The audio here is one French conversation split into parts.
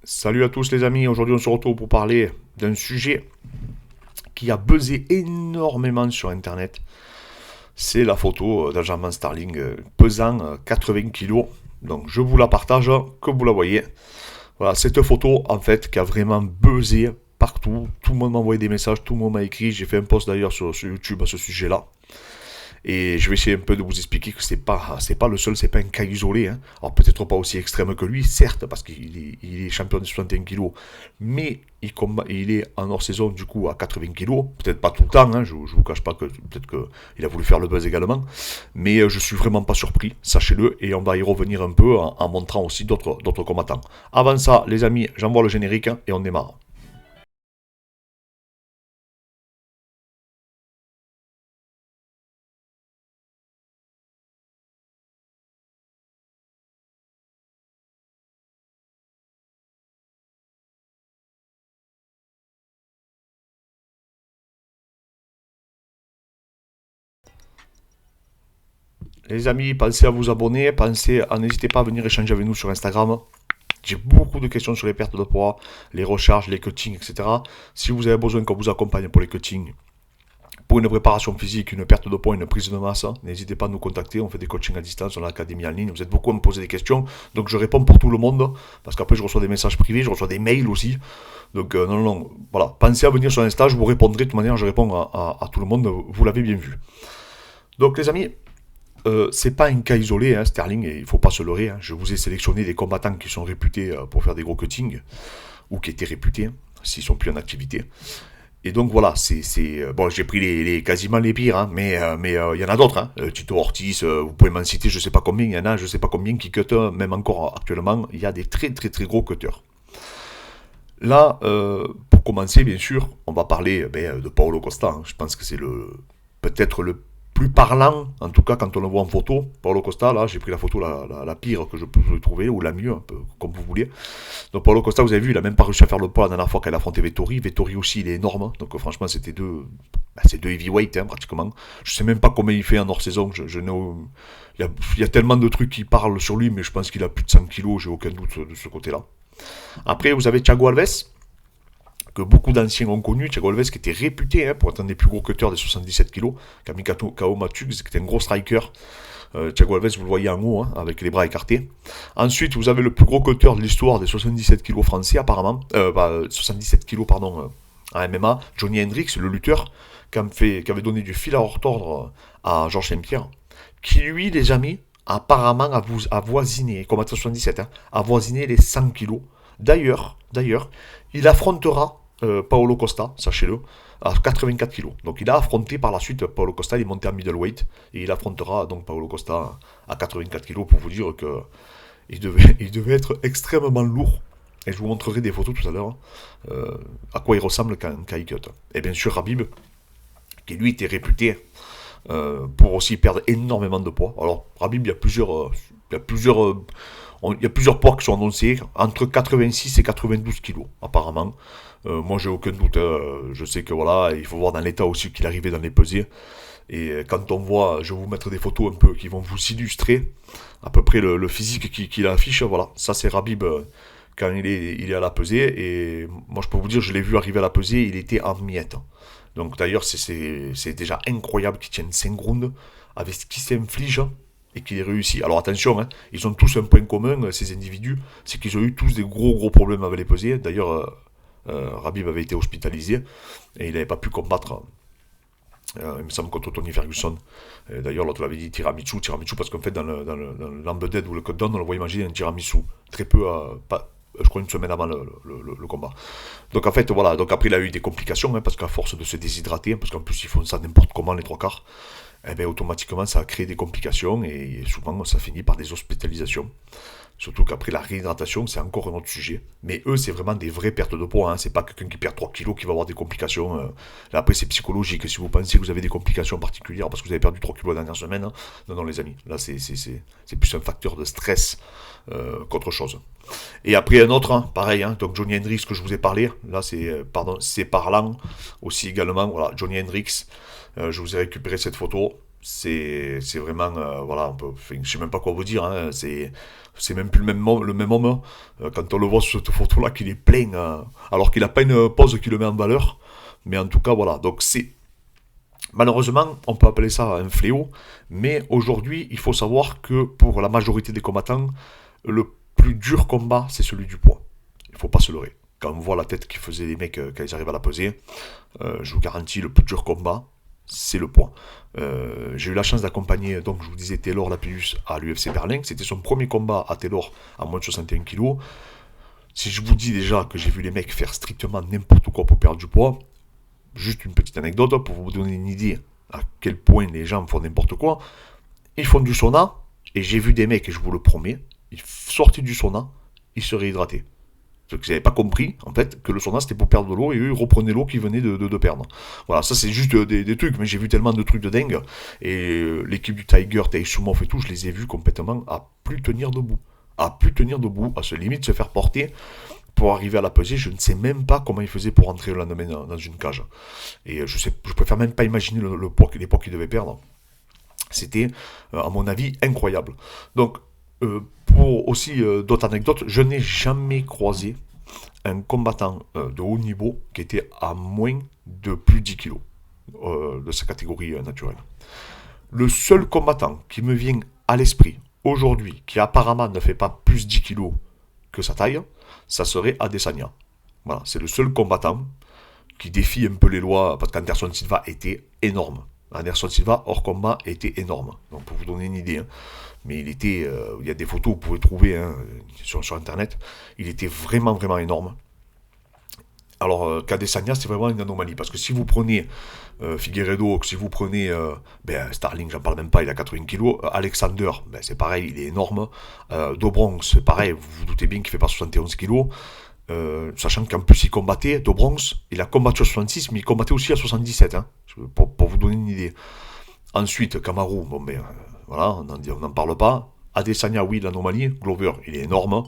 Salut à tous les amis, aujourd'hui on se retrouve pour parler d'un sujet qui a buzzé énormément sur internet. C'est la photo d'Aljamain Sterling pesant 80 kilos. Donc je vous la partage, que vous la voyez. Voilà, cette photo en fait qui a vraiment buzzé partout. Tout le monde m'a envoyé des messages, tout le monde m'a écrit. J'ai fait un post d'ailleurs sur YouTube à ce sujet-là. Et je vais essayer un peu de vous expliquer que c'est pas le seul, c'est pas un cas isolé. Hein. Alors peut-être pas aussi extrême que lui, certes, parce qu'il est champion de 61 kilos, mais il est en hors-saison du coup à 80 kilos. Peut-être pas tout le temps, hein, je vous cache pas que peut-être qu'il a voulu faire le buzz également. Mais je suis vraiment pas surpris, sachez-le, et on va y revenir un peu en montrant aussi d'autres combattants. Avant ça, les amis, j'envoie le générique et on démarre. Les amis, pensez à vous abonner, n'hésitez pas à venir échanger avec nous sur Instagram. J'ai beaucoup de questions sur les pertes de poids, les recharges, les cuttings, etc. Si vous avez besoin qu'on vous accompagne pour les cuttings, pour une préparation physique, une perte de poids, une prise de masse, n'hésitez pas à nous contacter. On fait des coachings à distance, on a l'académie en ligne. Vous êtes beaucoup à me poser des questions, donc je réponds pour tout le monde. Parce qu'après, je reçois des messages privés, je reçois des mails aussi. Donc, non, voilà. Pensez à venir sur Insta, je vous répondrai. De toute manière, je réponds à tout le monde. Vous l'avez bien vu. Donc, les amis, c'est pas un cas isolé, hein, Sterling, et il ne faut pas se leurrer. Hein. Je vous ai sélectionné des combattants qui sont réputés pour faire des gros cuttings, ou qui étaient réputés, hein, s'ils sont plus en activité. Et donc voilà, bon, j'ai pris quasiment les pires, hein, mais il y en a d'autres. Hein. Tito Ortiz, vous pouvez m'en citer, je sais pas combien, il y en a, je sais pas combien qui cutent, même encore actuellement, il y a des très très très gros cutters. Là, pour commencer, bien sûr, on va parler de Paulo Costa. Hein. Je pense que c'est peut-être le plus parlant, en tout cas quand on le voit en photo. Paulo Costa, là, j'ai pris la photo la pire que je peux trouver, ou la mieux, un peu, comme vous voulez. Donc Paulo Costa, vous avez vu, il a même pas réussi à faire le poids la dernière fois qu'elle a affronté Vettori. Vettori aussi, il est énorme. Hein. Donc franchement, c'est deux heavyweight, hein, pratiquement. Je sais même pas comment il fait en hors-saison. Il y a tellement de trucs qui parlent sur lui, mais je pense qu'il a plus de 100 kilos, j'ai aucun doute de ce côté-là. Après, vous avez Thiago Alves, que beaucoup d'anciens ont connu. Thiago Alves qui était réputé, hein, pour être un des plus gros cutters des 77 kilos. Kamikato Kao Matug, qui était un gros striker. Thiago Alves, vous le voyez en haut, hein, avec les bras écartés. Ensuite, vous avez le plus gros cutter de l'histoire des 77 kilos français, apparemment. 77 kilos, pardon, en MMA. Johnny Hendricks, le lutteur, qui avait donné du fil à retordre à Georges Saint-Pierre. Qui, lui, les amis, apparemment a voisiné, comme à 77, hein, a voisiné les 100 kilos. D'ailleurs, il affrontera Paolo Costa, sachez-le, à 84 kilos. Donc il a affronté par la suite Paolo Costa, il est monté en middleweight, et il affrontera donc Paolo Costa à 84 kilos pour vous dire que il devait être extrêmement lourd. Et je vous montrerai des photos tout à l'heure, à quoi il ressemble quand il cut. Et bien sûr Habib, qui lui était réputé pour aussi perdre énormément de poids. Alors Habib, il y a plusieurs poids qui sont annoncés, entre 86 et 92 kilos, apparemment. Moi, j'ai aucun doute. Je sais que voilà, il faut voir dans l'état aussi qu'il arrivait dans les pesées. Et quand on voit, je vais vous mettre des photos un peu qui vont vous illustrer à peu près le physique qu'il affiche. Voilà, ça c'est Rabib quand il est à la pesée. Et moi, je peux vous dire, je l'ai vu arriver à la pesée, il était en miettes. Donc d'ailleurs, c'est déjà incroyable qu'il tienne 5 rounds avec ce qu'il s'inflige et qu'il ait réussi. Alors attention, hein, ils ont tous un point commun, ces individus, c'est qu'ils ont eu tous des gros problèmes avec les pesées. D'ailleurs, Rabib avait été hospitalisé et il n'avait pas pu combattre, il me semble, contre Tony Ferguson. D'ailleurs, l'autre l'avait dit tiramisu, parce qu'en fait, dans le l'embed ou le cut down, on le voyait manger un tiramisu. Très peu, je crois une semaine avant le combat. Donc en fait, voilà, donc après il a eu des complications, hein, parce qu'à force de se déshydrater, parce qu'en plus ils font ça n'importe comment les trois quarts, eh bien, automatiquement ça a créé des complications et souvent ça finit par des hospitalisations. Surtout qu'après la réhydratation, c'est encore un autre sujet. Mais eux, c'est vraiment des vraies pertes de poids. Hein. C'est pas quelqu'un qui perd 3 kilos qui va avoir des complications. Là, après, c'est psychologique. Si vous pensez que vous avez des complications particulières parce que vous avez perdu 3 kilos la dernière semaine, hein. Non, les amis. Là, c'est plus un facteur de stress qu'autre chose. Et après, un autre, hein, pareil. Hein, donc, Johnny Hendricks, que je vous ai parlé. Là, c'est parlant aussi également. Voilà, Johnny Hendricks. Je vous ai récupéré cette photo. C'est vraiment, voilà, enfin, je sais même pas quoi vous dire, hein, c'est même plus le même homme, hein. Quand on le voit sur cette photo-là, qu'il est plein, alors qu'il a pas une pose qui le met en valeur. Mais en tout cas, voilà. Donc malheureusement, on peut appeler ça un fléau. Mais aujourd'hui, il faut savoir que pour la majorité des combattants, le plus dur combat, c'est celui du poids. Il faut pas se leurrer. Quand on voit la tête qu'ils faisaient les mecs quand ils arrivent à la peser, je vous garantis, le plus dur combat, c'est le poids. J'ai eu la chance d'accompagner, donc je vous disais, Taylor Lapillus à l'UFC Berlin. C'était son premier combat à Taylor à moins de 61 kilos. Si je vous dis déjà que j'ai vu les mecs faire strictement n'importe quoi pour perdre du poids, juste une petite anecdote pour vous donner une idée à quel point les gens font n'importe quoi. Ils font du sauna, et j'ai vu des mecs, et je vous le promets, ils sortaient du sauna, ils se réhydrataient. Parce qu'ils n'avaient pas compris, en fait, que le sauna c'était pour perdre de l'eau et eux ils reprenaient l'eau qu'ils venaient de perdre. Voilà, ça c'est juste des trucs, mais j'ai vu tellement de trucs de dingue. Et l'équipe du Tiger, Taïsumov et tout, je les ai vus complètement à plus tenir debout. À plus tenir debout, à se limite se faire porter pour arriver à la pesée. Je ne sais même pas comment ils faisaient pour entrer le lendemain dans une cage. Et je préfère même pas imaginer le poids, les poids qu'ils devaient perdre. C'était, à mon avis, incroyable. Donc, pour aussi d'autres anecdotes, je n'ai jamais croisé un combattant de haut niveau qui était à moins de plus de 10 kilos de sa catégorie naturelle. Le seul combattant qui me vient à l'esprit aujourd'hui, qui apparemment ne fait pas plus de 10 kilos que sa taille, ça serait Adesanya. Voilà, c'est le seul combattant qui défie un peu les lois, parce qu'Anderson Silva était énorme. Anderson Silva, hors combat, était énorme. Donc pour vous donner une idée, hein. Mais il était, il y a des photos que vous pouvez trouver, hein, sur Internet, il était vraiment, vraiment énorme. Alors qu'Adesanya, c'est vraiment une anomalie, parce que si vous prenez Figueiredo, si vous prenez Starling, j'en parle même pas, il a 80 kilos, Alexander, c'est pareil, il est énorme, Dobronx, c'est pareil, vous vous doutez bien qu'il fait pas 71 kilos, sachant qu'en plus il combattait, Dobronx, il a combattu à 66, mais il combattait aussi à 77, hein, pour vous donner une idée. Ensuite, Kamaru, voilà, on n'en parle pas. Adesanya, oui, l'anomalie. Glover, il est énorme.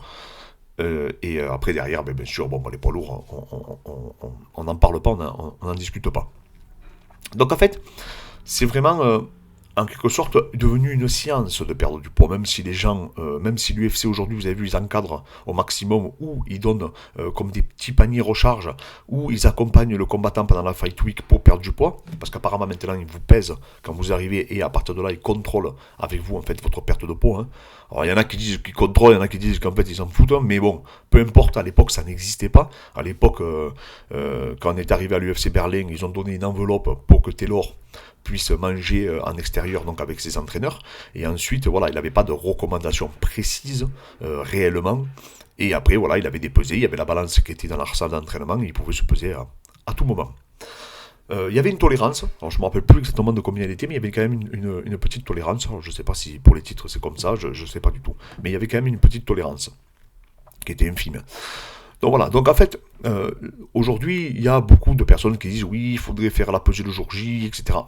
Et après, derrière, bien sûr, les poids lourds, on n'en parle pas, on n'en discute pas. Donc, en fait, c'est vraiment, en quelque sorte, devenu une science de perdre du poids, même si les gens, même si l'UFC aujourd'hui, vous avez vu, ils encadrent au maximum, ou ils donnent comme des petits paniers recharge, ou ils accompagnent le combattant pendant la fight week pour perdre du poids, parce qu'apparemment maintenant ils vous pèsent quand vous arrivez, et à partir de là ils contrôlent avec vous en fait votre perte de poids, hein. Alors il y en a qui disent qu'ils contrôlent, il y en a qui disent qu'en fait ils s'en foutent, hein, mais bon, peu importe, à l'époque ça n'existait pas. À l'époque, quand on est arrivé à l'UFC Berlin, ils ont donné une enveloppe pour que Taylor puisse manger en extérieur, donc avec ses entraîneurs. Et ensuite, voilà, il n'avait pas de recommandations précises réellement. Et après, voilà, il avait des pesées, il y avait la balance qui était dans la salle d'entraînement, et il pouvait se peser à tout moment. Il y avait une tolérance, alors je ne me rappelle plus exactement de combien elle était, mais il y avait quand même une petite tolérance. Alors, je ne sais pas si pour les titres c'est comme ça, je ne sais pas du tout. Mais il y avait quand même une petite tolérance, qui était infime. Donc voilà, donc en fait, aujourd'hui, il y a beaucoup de personnes qui disent oui, il faudrait faire la pesée le jour J, etc.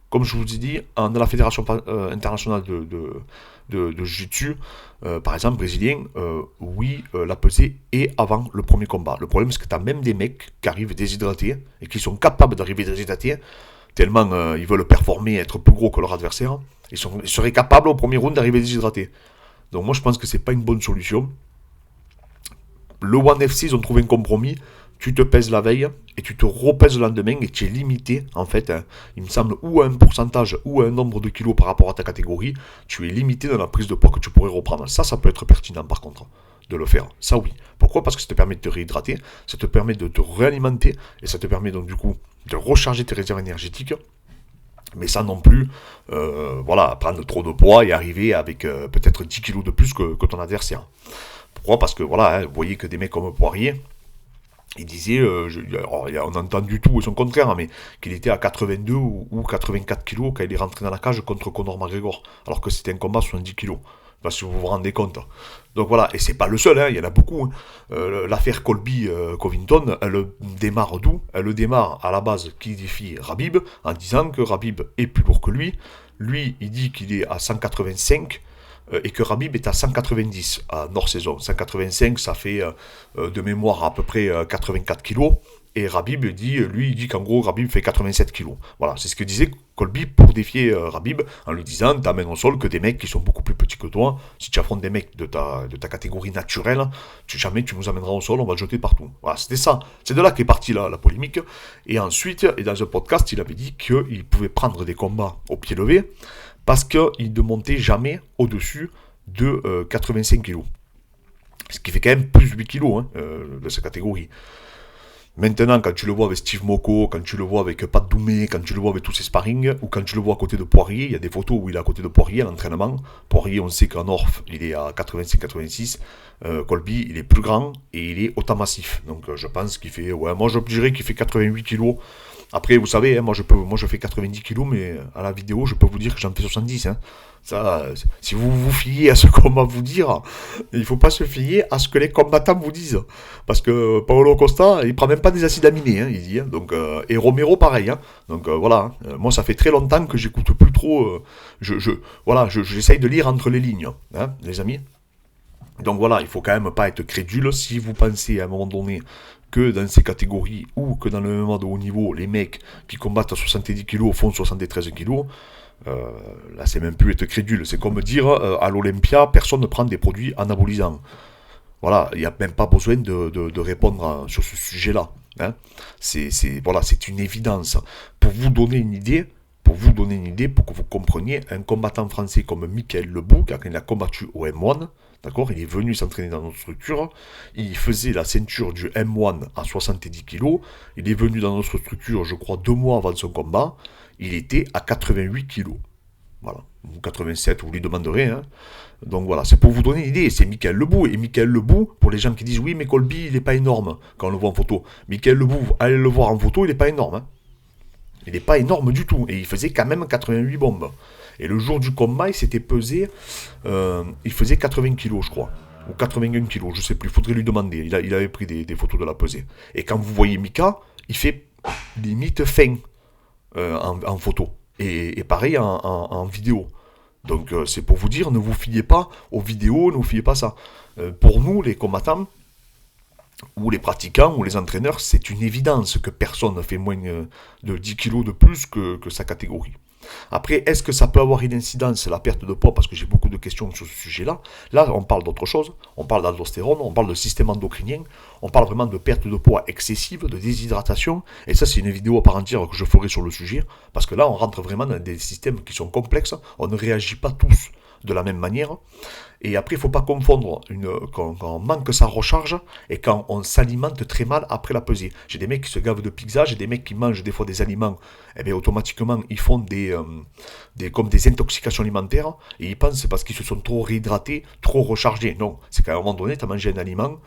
Comme je vous ai dit, dans la Fédération internationale de Jiu-Jitsu, par exemple, brésilien, oui, la pesée est avant le premier combat. Le problème, c'est que tu as même des mecs qui arrivent déshydratés et qui sont capables d'arriver déshydratés, tellement ils veulent performer, être plus gros que leur adversaire. Ils seraient capables au premier round d'arriver déshydratés. Donc moi, je pense que c'est pas une bonne solution. Le One FC, ils ont trouvé un compromis. Tu te pèses la veille et tu te repèses le lendemain et tu es limité, en fait, hein, il me semble, ou à un pourcentage ou à un nombre de kilos par rapport à ta catégorie. Tu es limité dans la prise de poids que tu pourrais reprendre. Ça peut être pertinent par contre, de le faire. Ça oui. Pourquoi ? Parce que ça te permet de te réhydrater, ça te permet de te réalimenter et ça te permet donc du coup de recharger tes réserves énergétiques. Mais sans non plus prendre trop de poids et arriver avec peut-être 10 kilos de plus que ton adversaire. Pourquoi ? Parce que voilà, hein, vous voyez que des mecs comme Poirier, il disait, on a entendu tout et son contraire, mais qu'il était à 82 ou 84 kilos quand il est rentré dans la cage contre Conor McGregor, alors que c'était un combat 70 kilos. Parce que vous vous rendez compte. Donc voilà, et c'est pas le seul, hein, il y en a beaucoup. Hein. L'affaire Colby-Covington, elle démarre d'où ? Elle démarre à la base qui défie Khabib, en disant que Khabib est plus lourd que lui. Lui, il dit qu'il est à 185. et que Khabib est à 190 à Nord-Saison. 185, ça fait de mémoire à peu près 84 kilos. Et Khabib dit, lui, il dit qu'en gros, Khabib fait 87 kilos. Voilà, c'est ce que disait Colby pour défier Khabib, en lui disant, t'amènes au sol que des mecs qui sont beaucoup plus petits que toi. Si tu affrontes des mecs de ta catégorie naturelle, jamais tu nous amèneras au sol, on va te jeter partout. Voilà, c'était ça. C'est de là qu'est partie la polémique. Et ensuite, et dans un podcast, il avait dit qu'il pouvait prendre des combats au pied levé parce qu'il ne montait jamais au-dessus de 85 kilos. Ce qui fait quand même plus de 8 kilos de sa catégorie. Maintenant, quand tu le vois avec Steve Moko, quand tu le vois avec Pat Doumé, quand tu le vois avec tous ses sparring, ou quand tu le vois à côté de Poirier, il y a des photos où il est à côté de Poirier à l'entraînement. Poirier, on sait qu'en Orf, il est à 85-86. Colby, il est plus grand et il est autant massif. Donc je pense qu'il fait, ouais, moi je dirais qu'il fait 88 kilos. Après, vous savez, moi je fais 90 kilos, mais à la vidéo, je peux vous dire que j'en fais 70. Ça, si vous vous fiez à ce qu'on va vous dire, il ne faut pas se fier à ce que les combattants vous disent. Parce que Paulo Costa, il prend même pas des acides aminés, il dit. Donc, et Romero, pareil. Donc voilà, moi ça fait très longtemps que j'écoute plus trop. J'essaye de lire entre les lignes, les amis. Donc voilà, il faut quand même pas être crédule. Si vous pensez à un moment donné que dans ces catégories ou que dans le MMA de haut niveau, les mecs qui combattent à 70 kg font 73 kg, là c'est même plus être crédule. C'est comme dire à l'Olympia, personne ne prend des produits anabolisants. Voilà, il n'y a même pas besoin de répondre sur ce sujet-là. C'est une évidence. Pour vous donner une idée, pour que vous compreniez, un combattant français comme Michael Lebou, quand il a combattu au M1, d'accord, il est venu s'entraîner dans notre structure, il faisait la ceinture du M1 à 70 kg, il est venu dans notre structure, je crois, 2 mois avant son combat, il était à 88 kg. Voilà, ou 87, vous lui demanderez. Donc voilà, c'est pour vous donner une idée, c'est Michael Lebou. Et Michael Lebou, pour les gens qui disent, oui, mais Colby, il n'est pas énorme quand on le voit en photo. Michael Lebou, allez le voir en photo, il n'est pas énorme. Il n'est pas énorme du tout. Et il faisait quand même 88 bombes. Et le jour du combat, il s'était pesé, il faisait 80 kilos, je crois. Ou 81 kilos, je sais plus, il faudrait lui demander. Il avait pris des photos de la pesée. Et quand vous voyez Mika, il fait limite fin en photo. Et pareil en vidéo. Donc c'est pour vous dire, ne vous fiez pas aux vidéos, ne vous fiez pas à ça. Pour nous, les combattants, ou les pratiquants, ou les entraîneurs, c'est une évidence que personne ne fait moins de 10 kilos de plus que sa catégorie. Après, est-ce que ça peut avoir une incidence, la perte de poids, parce que j'ai beaucoup de questions sur ce sujet-là. Là, on parle d'autre chose, on parle d'aldostérone, on parle de système endocrinien, on parle vraiment de perte de poids excessive, de déshydratation, et ça c'est une vidéo à part entière que je ferai sur le sujet, parce que là on rentre vraiment dans des systèmes qui sont complexes, on ne réagit pas tous de la même manière. Et après, il ne faut pas confondre quand on manque sa recharge et quand on s'alimente très mal après la pesée. J'ai des mecs qui se gavent de pizza, j'ai des mecs qui mangent des fois des aliments, et bien automatiquement ils font comme des intoxications alimentaires et ils pensent parce qu'ils se sont trop réhydratés, trop rechargés. Non, c'est qu'à un moment donné, tu as mangé un aliment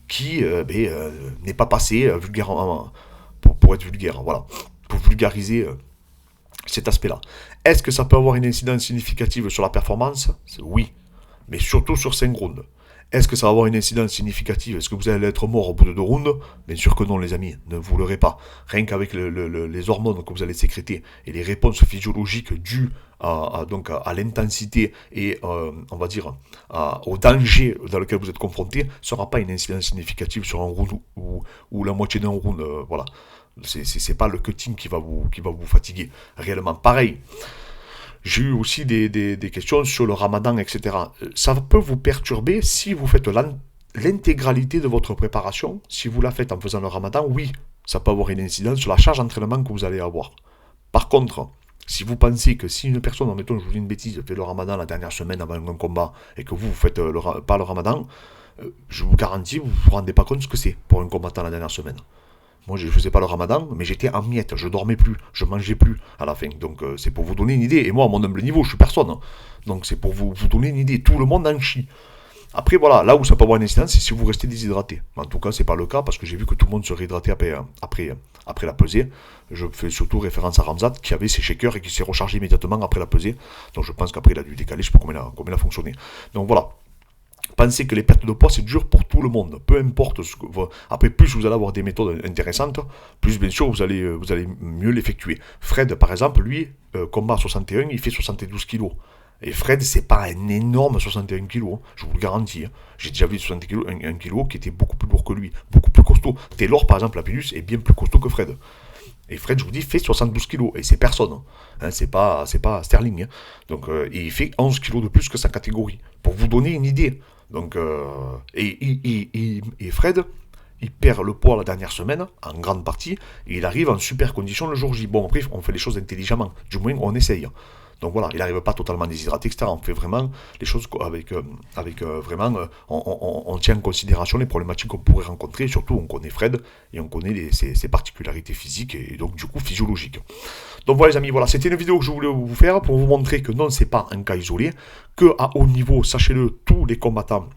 qui n'est pas passé vulgairement pour être vulgaire. Voilà, pour vulgariser cet aspect-là. Est-ce que ça peut avoir une incidence significative sur la performance? Oui, mais surtout sur 5 rounds. Est-ce que ça va avoir une incidence significative? Est-ce que vous allez être mort au bout de 2 rounds? Bien sûr que non, les amis, ne vous leurrez pas. Rien qu'avec les hormones que vous allez sécréter et les réponses physiologiques dues à l'intensité et, on va dire, au danger dans lequel vous êtes confronté, ne sera pas une incidence significative sur un round ou la moitié d'un round. Voilà. C'est pas le cutting qui va vous fatiguer. Réellement, pareil. J'ai eu aussi des questions sur le ramadan, etc. Ça peut vous perturber si vous faites l'intégralité de votre préparation. Si vous la faites en faisant le ramadan, oui, ça peut avoir une incidence sur la charge d'entraînement que vous allez avoir. Par contre, si vous pensez que si une personne, admettons, je vous dis une bêtise, fait le ramadan la dernière semaine avant un combat et que vous ne faites pas le ramadan, je vous garantis, vous ne vous rendez pas compte ce que c'est pour un combattant la dernière semaine. Moi, je ne faisais pas le ramadan, mais j'étais en miettes, je dormais plus, je mangeais plus à la fin. Donc, c'est pour vous donner une idée. Et moi, à mon humble niveau, je suis personne. Donc, c'est pour vous donner une idée. Tout le monde en chie. Après, voilà, là où ça peut avoir une incidence, c'est si vous restez déshydraté. En tout cas, c'est pas le cas, parce que j'ai vu que tout le monde se réhydratait après la pesée. Je fais surtout référence à Ramzat, qui avait ses shakers et qui s'est rechargé immédiatement après la pesée. Donc, je pense qu'après, il a dû décaler, je sais pas comment il a fonctionné. Donc, voilà. Pensez que les pertes de poids, c'est dur pour tout le monde. Peu importe ce que après, plus vous allez avoir des méthodes intéressantes, plus bien sûr vous allez mieux l'effectuer. Fred, par exemple, lui, combat 61, il fait 72 kilos. Et Fred, c'est pas un énorme 61 kg, je vous le garantis. Hein. J'ai déjà vu 60 kg, un kilo qui était beaucoup plus lourd que lui, beaucoup plus costaud. Taylor, par exemple, la Pilus, est bien plus costaud que Fred. Et Fred, je vous dis, fait 72 kilos. Et c'est personne. Hein, c'est pas Sterling. Hein. Donc, il fait 11 kilos de plus que sa catégorie. Pour vous donner une idée. Donc, et Fred, il perd le poids la dernière semaine, en grande partie, et il arrive en super condition le jour J. Bon, après, on fait les choses intelligemment. Du moins, on essaye. Donc voilà, il n'arrive pas totalement déshydraté, etc. On fait vraiment les choses avec vraiment, on tient en considération les problématiques qu'on pourrait rencontrer. Surtout, on connaît Fred et on connaît ses particularités physiques et donc du coup physiologiques. Donc voilà les amis, voilà, c'était une vidéo que je voulais vous faire pour vous montrer que non, c'est pas un cas isolé, que à haut niveau, sachez-le, tous les combattants,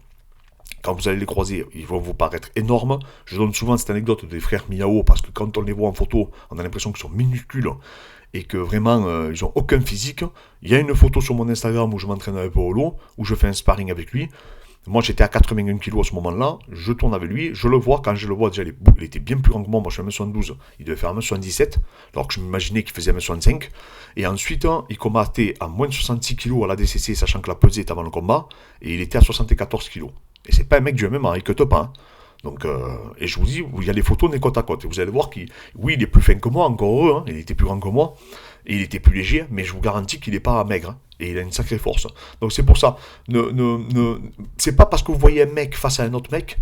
quand vous allez les croiser, ils vont vous paraître énormes. Je donne souvent cette anecdote des frères Miao parce que quand on les voit en photo, on a l'impression qu'ils sont minuscules et que vraiment ils n'ont aucun physique. Il y a une photo sur mon Instagram où je m'entraîne avec Paolo, où je fais un sparring avec lui. Moi j'étais à 81 kg à ce moment-là, je tourne avec lui, je le vois, quand je le vois déjà il était bien plus grand que moi je suis 1m72, il devait faire 1m77, alors que je m'imaginais qu'il faisait 1m65, et ensuite il combattait à moins de 66 kg à la DCC, sachant que la pesée était avant le combat, et il était à 74 kg. Et c'est pas un mec du MMA, il cut pas, hein. Donc, et je vous dis, il y a les photos, on est côte à côte. Et vous allez voir qu'il est plus fin que moi, encore heureux, hein, il était plus grand que moi, et il était plus léger, mais je vous garantis qu'il n'est pas maigre, hein, et il a une sacrée force. Donc c'est pour ça, c'est pas parce que vous voyez un mec face à un autre mec,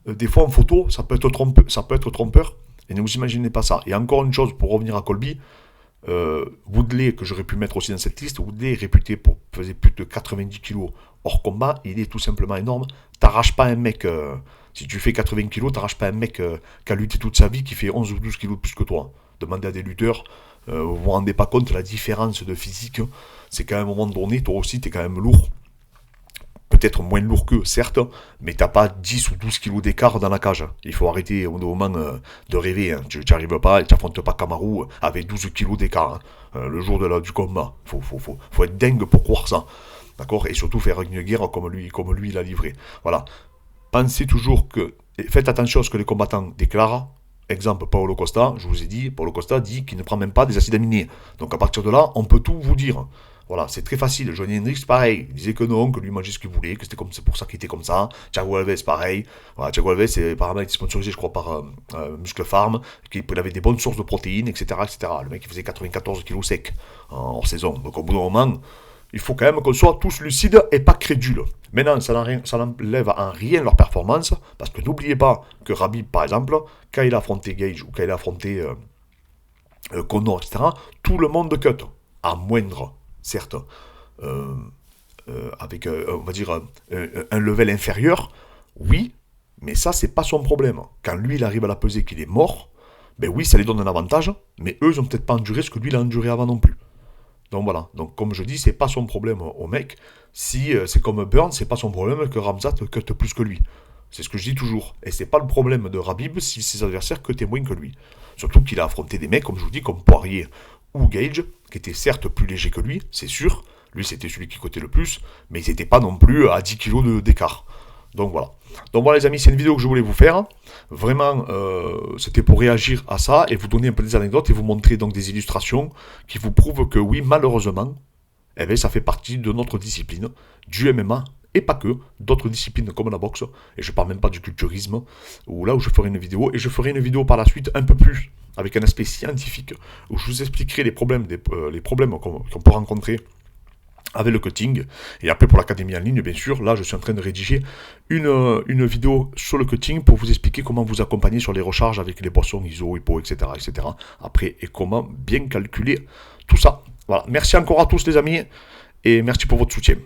des fois en photo, ça peut être trompeur, et ne vous imaginez pas ça. Et encore une chose, pour revenir à Colby, Woodley, que j'aurais pu mettre aussi dans cette liste, Woodley est réputé pour peser plus de 90 kg hors combat, il est tout simplement énorme. T'arraches pas un mec, si tu fais 80 kg, t'arraches pas un mec qui a lutté toute sa vie, qui fait 11 ou 12 kg de plus que toi. Demandez à des lutteurs, vous vous rendez pas compte de la différence de physique, c'est qu'à un moment donné, toi aussi t'es quand même lourd. Peut-être moins lourd qu'eux, certes, mais t'as pas 10 ou 12 kilos d'écart dans la cage. Il faut arrêter au moment de rêver. Hein. Tu n'y arrives pas et tu n'affrontes pas Kamaru avec 12 kilos d'écart le jour du combat. Faut être dingue pour croire ça. D'accord. Et surtout faire une guerre comme lui il a livré. Voilà. Pensez toujours que... Faites attention à ce que les combattants déclarent. Exemple, Paolo Costa, je vous ai dit, Paolo Costa dit qu'il ne prend même pas des acides aminés. Donc à partir de là, on peut tout vous dire. Voilà, c'est très facile. Johnny Hendricks, pareil. Il disait que non, que lui mangeait ce qu'il voulait, que c'est pour ça qu'il était comme ça. Thiago Alves, pareil. Voilà, Thiago Alves, apparemment, il était sponsorisé, je crois, par Muscle Farm, qu'il avait des bonnes sources de protéines, etc., etc. Le mec, il faisait 94 kilos sec hors saison. Donc, au bout d'un moment, il faut quand même qu'on soit tous lucides et pas crédules. Maintenant, ça n'enlève en rien leur performance, parce que n'oubliez pas que Khabib, par exemple, quand il a affronté Gage ou quand il a affronté Conor, etc., tout le monde cut, à moindre, certes, avec, on va dire, un level inférieur, oui, mais ça, c'est pas son problème. Quand lui, il arrive à la pesée qu'il est mort, ben oui, ça les donne un avantage, mais eux, ils n'ont peut-être pas enduré ce que lui, il a enduré avant non plus. Donc voilà, donc comme je dis, c'est pas son problème au mec. Si c'est comme Burns, c'est pas son problème que Ramzat cut plus que lui. C'est ce que je dis toujours. Et c'est pas le problème de Khabib si ses adversaires cutaient moins que lui. Surtout qu'il a affronté des mecs, comme je vous dis, comme Poirier ou Gage, qui étaient certes plus légers que lui, c'est sûr. Lui, c'était celui qui cotait le plus, mais ils n'étaient pas non plus à 10 kg d'écart. Donc voilà. Donc voilà les amis, c'est une vidéo que je voulais vous faire. Vraiment, c'était pour réagir à ça et vous donner un peu des anecdotes et vous montrer donc des illustrations qui vous prouvent que oui, malheureusement, eh bien, ça fait partie de notre discipline, du MMA, et pas que, d'autres disciplines comme la boxe, et je parle même pas du culturisme, où là où je ferai une vidéo, et je ferai une vidéo par la suite un peu plus, avec un aspect scientifique, où je vous expliquerai les problèmes qu'on peut rencontrer avec le cutting, et après pour l'académie en ligne, bien sûr, là je suis en train de rédiger une vidéo sur le cutting pour vous expliquer comment vous accompagner sur les recharges avec les boissons ISO, HIPPO, etc., etc. Après, et comment bien calculer tout ça. Voilà, merci encore à tous les amis, et merci pour votre soutien.